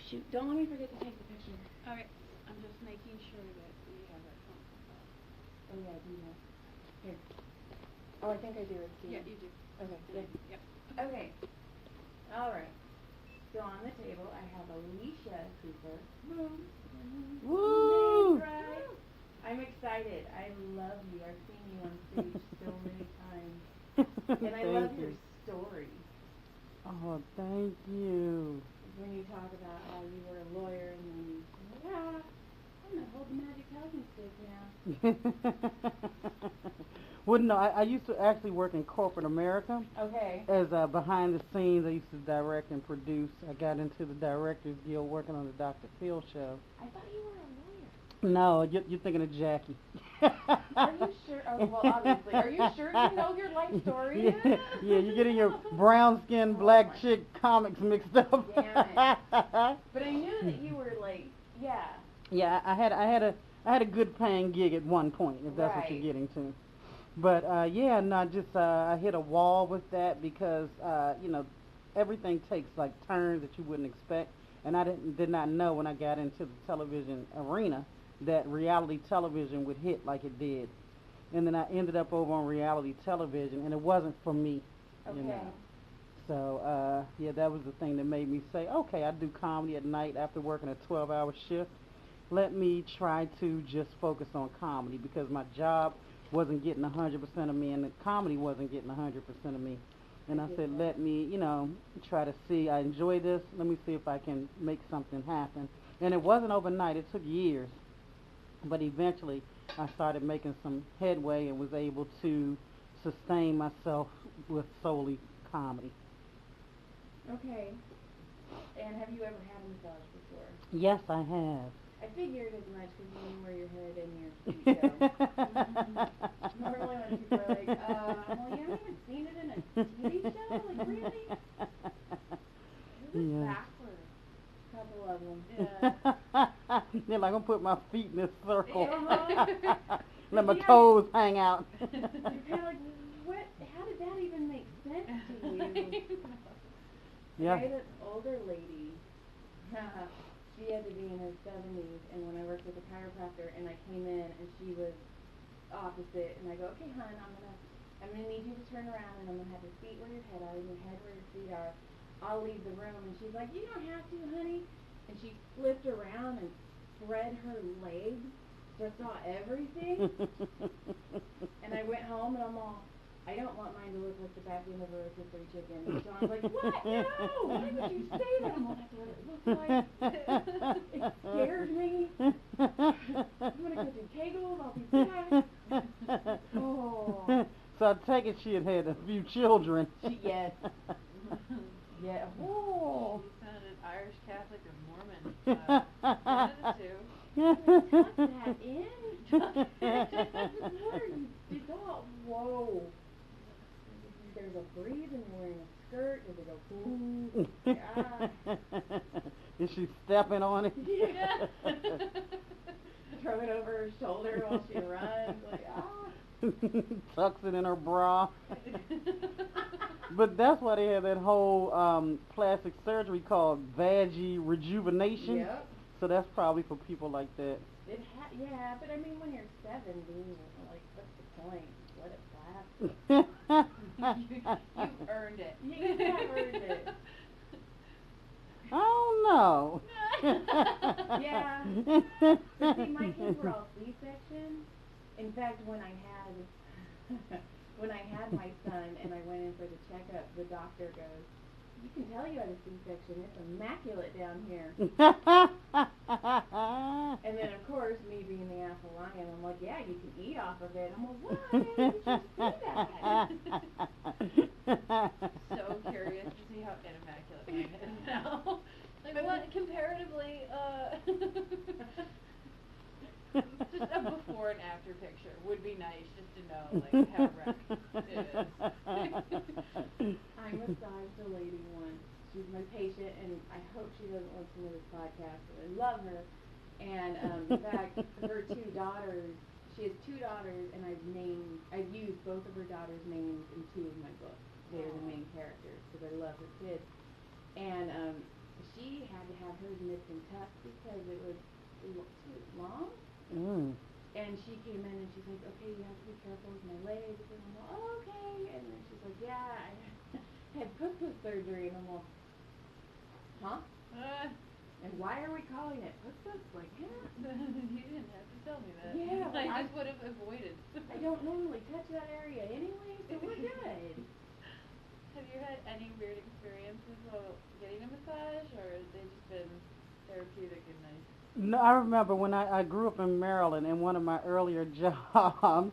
shoot, don't let me forget to take the picture. Alright, I'm just making sure that we have our phone. Oh yeah, I do know. Here. Oh, I think I do. Yeah, you do. Okay, good. Yep. Okay. Alright. So on the table I have Alycia Cooper. Woo! Right. I'm excited. I love you. I've seen you on stage so many times. And I love your story. Oh, thank you. When you talk about how you were a lawyer and then yeah, I'm gonna hold the magic talking stick now. Well, no, I used to actually work in corporate America. Okay. As behind the scenes, I used to direct and produce. I got into the Directors Guild working on the Dr. Phil show. I thought you were a lawyer. No, you're thinking of Jackie. Are you sure? Oh, well, obviously. Are you sure you know your life story? Yeah, you're getting your brown skinned black chick comics mixed up. Damn it. But I knew that you were like, yeah. Yeah, I had a good paying gig at one point, if that's what you're Right. getting to. But yeah, no, just I hit a wall with that because everything takes like turns that you wouldn't expect, and I did not know when I got into the television arena that reality television would hit like it did. And then I ended up over on reality television, and it wasn't for me, Okay. you know. So yeah, that was the thing that made me say, okay, I do comedy at night after working a 12-hour shift. Let me try to just focus on comedy because my job wasn't getting 100% of me, and the comedy wasn't getting 100% of me. And I said, let me, try to see. I enjoy this. Let me see if I can make something happen. And it wasn't overnight. It took years. But eventually, I started making some headway and was able to sustain myself with solely comedy. Okay. And have you ever had a massage before? Yes, I have. I figured as much because you knew where your head and your feet go. Normally when people are like, well, you haven't even seen it in a TV show? Like, really? This is Yeah. backwards. A couple of them. Yeah. They're like, I'm put my feet in this circle. Uh-huh. Let my Yeah. toes hang out. You're kind of like, what? How did that even make sense to you? Yeah. Okay, this older lady, she had to be in her 70s, and when I worked with a chiropractor, and I came in, and she was opposite, and I go, okay, hon, I'm gonna need you to turn around, and I'm gonna have your feet where your head are, and your head where your feet are. I'll leave the room, and she's like, you don't have to, honey, and she flipped around and spread her legs, so I saw everything, and I went home, and I'm all, I don't want mine to look like the back end of a rotisserie chicken. And John's like, what? No! Why would you say that? I'm like, that's what it looks like. It scared me. I'm going to go do kegels. I'll be back. Oh. So I take it she had had a few children. Yes. Yeah. Oh. She sounded Irish Catholic or Mormon. One of the two. Tuck that in. What are you? Whoa. There's a breeze and you're wearing a skirt. Does it go, ooh? Yeah. Is she stepping on it? Yeah. Throw it over her shoulder while she runs. Like, Tucks it in her bra. But that's why they have that whole plastic surgery called vaggie rejuvenation. Yep. So that's probably for people like that. Yeah, but I mean, when you're 70, like, what's the point? Let it blast. You've earned it. You have earned it. I don't know. Yeah. But see, my kids were all C-section. In fact, when I had my son and I went in for the checkup, the doctor goes, you can tell you had a C-section. It's immaculate down here. And then, of course, me being the alpha lion, I'm like, yeah, you can eat off of it. I'm like, why did you say that? So curious to see how immaculate mine is now. Like, what, comparatively, just a before and after picture would be nice just to know, like, how wrecked it is. I massaged a lady once. She's my patient, and I hope she doesn't listen to this podcast, but I love her. And in fact, her two daughters, she has two daughters, and I've used both of her daughters' names in two of my books. They're the main characters because I love her kids. And she had to have hers nipped and tucked because it was too long. And she came in and she's like, okay, you have to be careful with my legs. And I'm like, oh, okay. And then she's like, yeah, I had put surgery. And I'm like, huh? And why are we calling it put? Like, yeah. You didn't have to tell me that. Yeah, I just would have avoided. I don't normally touch that area anyway, so we're good. Have you had any weird experiences while getting a massage, or have they just been therapeutic and nice? No, I remember when I grew up in Maryland, in one of my earlier jobs,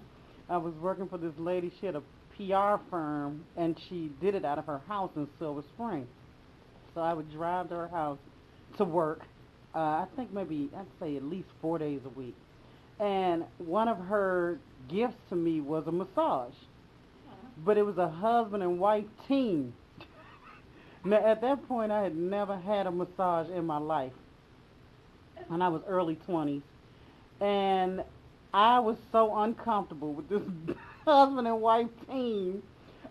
I was working for this lady. She had a PR firm, and she did it out of her house in Silver Spring. So I would drive to her house to work, I think maybe, I'd say at least 4 days a week. And one of her gifts to me was a massage. But it was a husband and wife team. Now, at that point, I had never had a massage in my life. And I was early 20s. And I was so uncomfortable with this husband and wife team.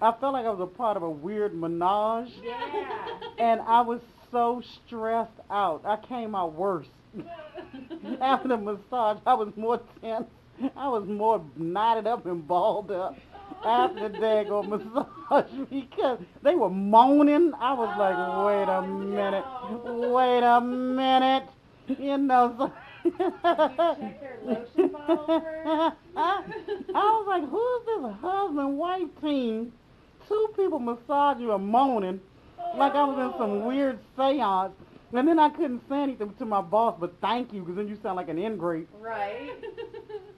I felt like I was a part of a weird menage. Yeah. And I was so stressed out. I came out worse. After the massage, I was more tense. I was more knotted up and balled up after the daggone massage because they were moaning. I was like, wait a minute, wait a minute. You know, so Did you check their lotion bottle first? I was like, who's this husband-wife team? Two people massage you and moaning like I was in some weird seance. And then I couldn't say anything to my boss, but thank you, because then you sound like an ingrate. Right.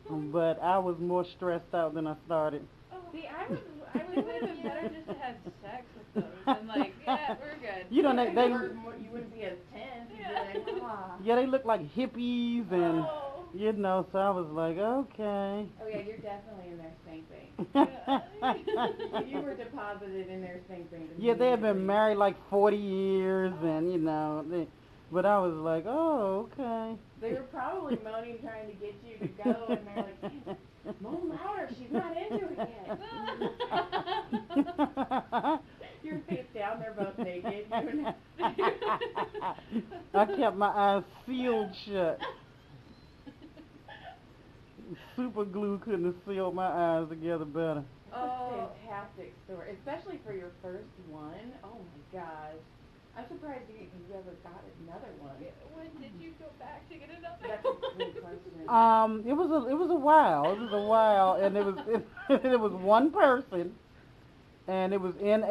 But I was more stressed out than I started. See, I would It would have been better just to have sex with those and like, yeah, we're good. You know, they you wouldn't be as tense. You'd be like, ah. yeah, they look like hippies and, Oh. you know, so I was like, okay. Oh yeah, you're definitely in their spank bank. You were deposited in their spank bank. Yeah, they had been immediately. married like 40 years and, you know, but I was like, oh, okay. They were probably moaning trying to get you to go, and they're like, moan louder, she's not into it yet. You're face down, they're both naked. I kept my eyes sealed shut. Super glue couldn't have sealed my eyes together better. Oh, fantastic story, especially for your first one. Oh my gosh. I'm surprised you ever got another one. When did you go back to get another That's one? a good question. It was a while. It was a while, and it was one person, and it was in